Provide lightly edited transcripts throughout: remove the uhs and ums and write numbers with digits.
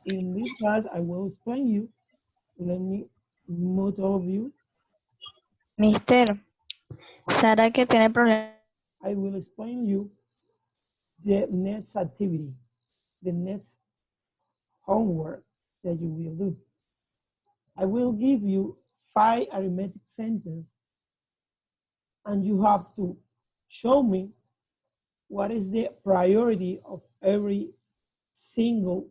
in this class, I will explain you. Let me mute all of you. Mister, Sara que tiene problemas. I will explain you the next activity, the next homework that you will do. I will give you 5 arithmetic sentences, and you have to show me what is the priority of every single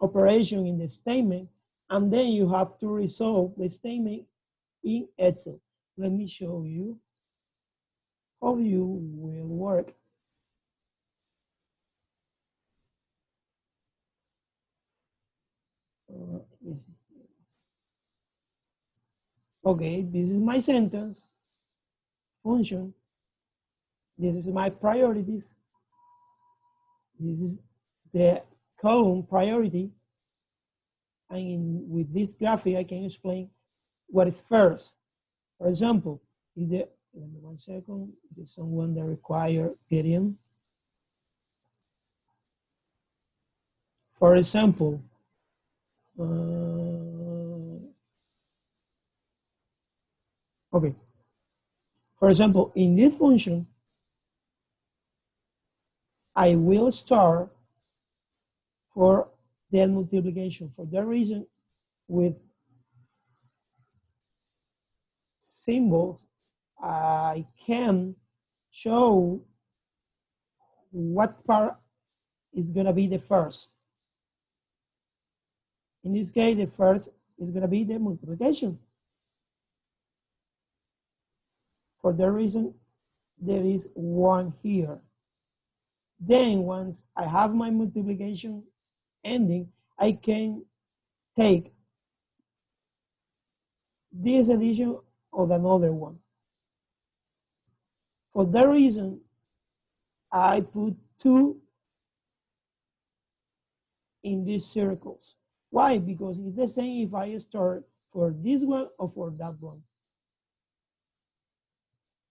operation in the statement, and then you have to resolve the statement in Excel. Let me show you how you will work. Okay, this is my sentence, function. This is my priorities. This is the column priority. And with this graphic, I can explain what is first. For example, if the, 1 second, there's someone that require Gideon. For example, okay. For example, in this function, I will start for the multiplication. For that reason, with symbols, I can show what part is going to be the first. In this case, the first is going to be the multiplication. For that reason, there is 1 here. Then once I have my multiplication ending, I can take this addition of another one. For that reason, I put 2 in these circles. Why? Because it's the same if I start for this one or for that one.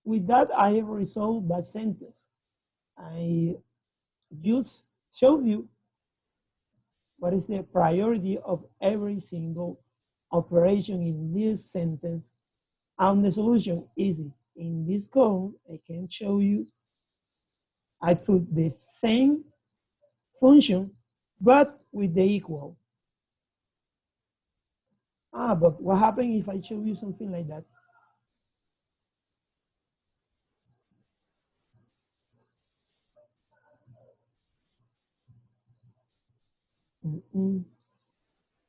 With that, I have resolved that sentence. I just showed you what is the priority of every single operation in this sentence. And the solution is easy. In this column, I can show you, I put the same function, but with the equal. But what happens if I show you something like that?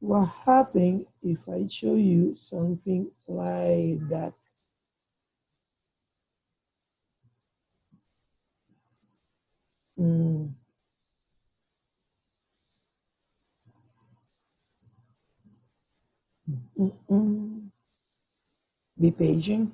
What happens if I show you something like that? Be patient.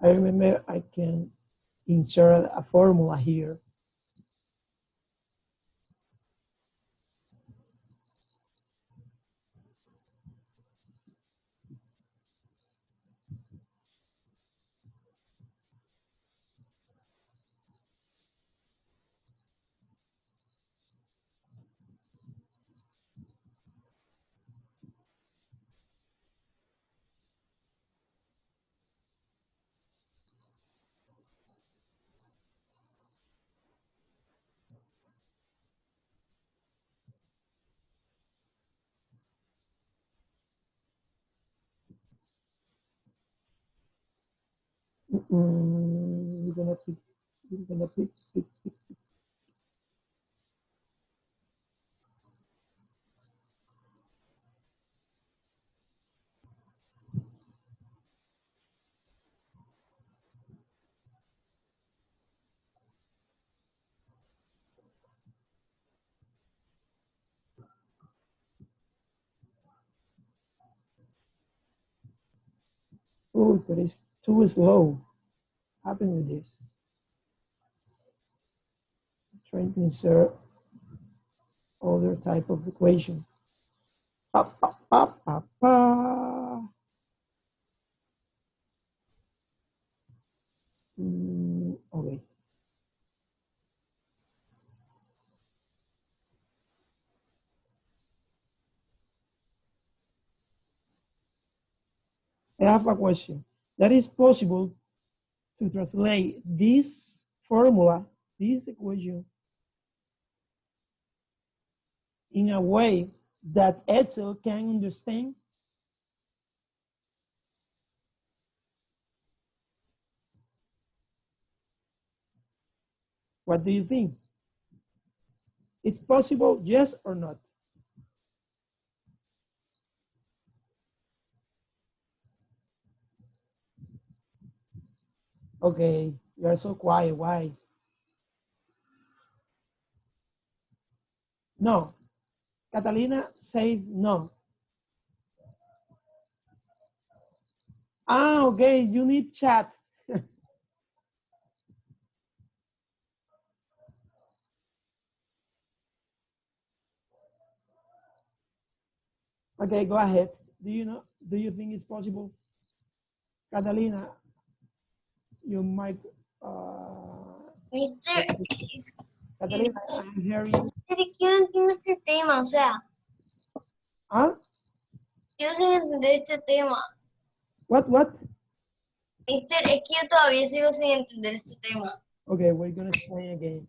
I remember I can insert a formula here. We're gonna pick. good, but it's too slow. What happened with this? Trying to insert other type of equation. Pa, pa, pa, pa, pa. Okay. I have a question. That is possible to translate this formula, this equation, in a way that Excel can understand? What do you think? It's possible, yes or not? Okay, you are so quiet. Why? No. Catalina said no. Ah, okay, you need chat. Okay, go ahead. Do you think it's possible? Catalina, you might. Mister, Catalina, I'm hearing. mister, es que yo no entiendo este tema, o sea, ¿Ah? yo sin entender este tema. What? Mister, es que yo todavía sigo sin entender este tema. Okay, we're gonna explain again.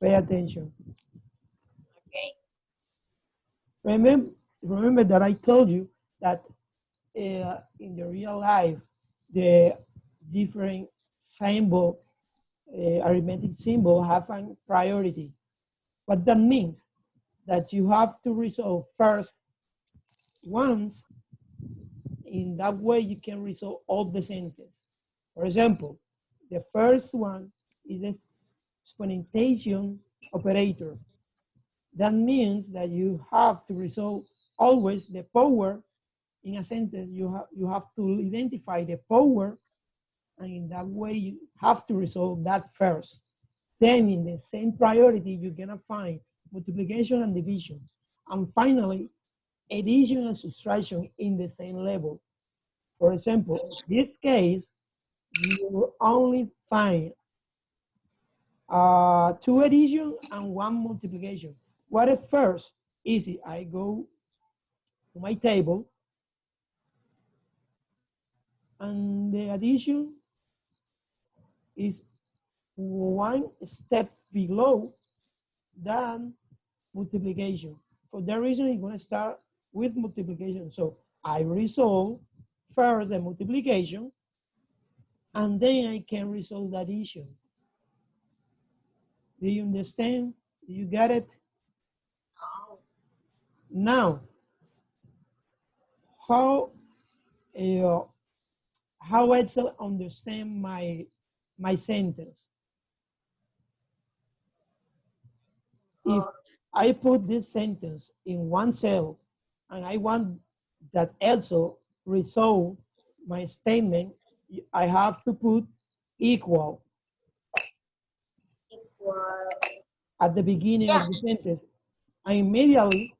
Pay attention. Okay. Remember that I told you that in the real life, the different symbol, arithmetic symbol have a priority. What that means? That you have to resolve first once. In that way, you can resolve all the sentences. For example, the first one is the exponentiation operator. That means that you have to resolve always the power in a sentence. You have to identify the power, and in that way you have to resolve that first. Then in the same priority, you're gonna find multiplication and division. And finally, addition and subtraction in the same level. For example, in this case, you will only find 2 addition and 1 multiplication. What if first? Easy. I go to my table, and the addition is 1 step below than multiplication. For that reason, I'm going to start with multiplication. So I resolve first the multiplication, and then I can resolve the addition. Do you understand? Do you get it? Now, how Excel understand my sentence? If I put this sentence in one cell and I want that Excel resolve my statement, I have to put equal at the beginning of the sentence. I immediately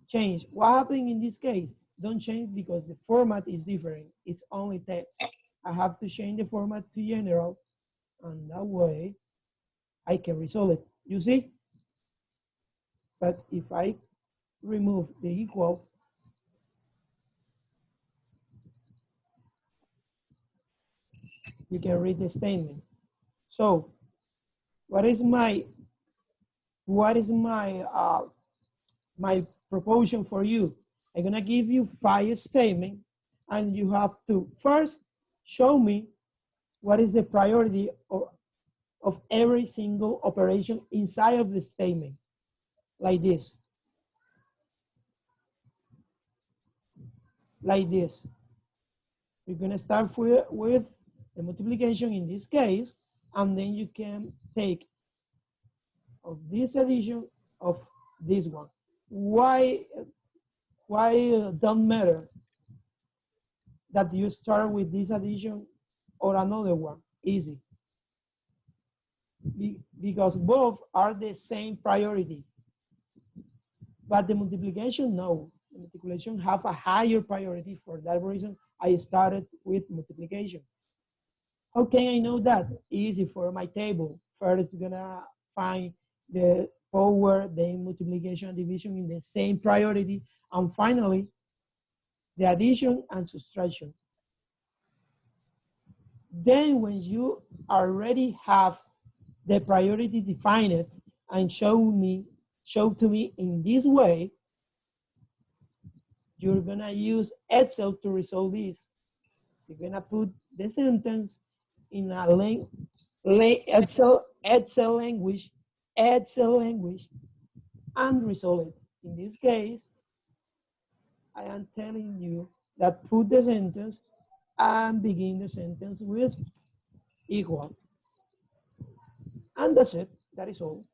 change. What happened in this case? Don't change because the format is different. It's only text. I have to change the format to general, and that way I can resolve it. You see? But if I remove the equal, you can read the statement. So, what is my my proposition for you? I'm gonna give you 5 statements, and you have to first show me what is the priority of every single operation inside of the statement, like this. Like this. You're gonna start with the multiplication in this case, and then you can take of this addition of this one. Why don't matter? that you start with this addition or another one, easy. Because both are the same priority. But the multiplication, no. The multiplication have a higher priority. For that reason, I started with multiplication. How can I know that? Easy, for my table. First, gonna find the power, then multiplication and division in the same priority, and finally, the addition and subtraction. Then when you already have the priority defined and show to me in this way, you're gonna use Excel to resolve this. You're gonna put the sentence in a Excel language, and resolve it. In this case, I am telling you that put the sentence and begin the sentence with equal. And that's it. That is all.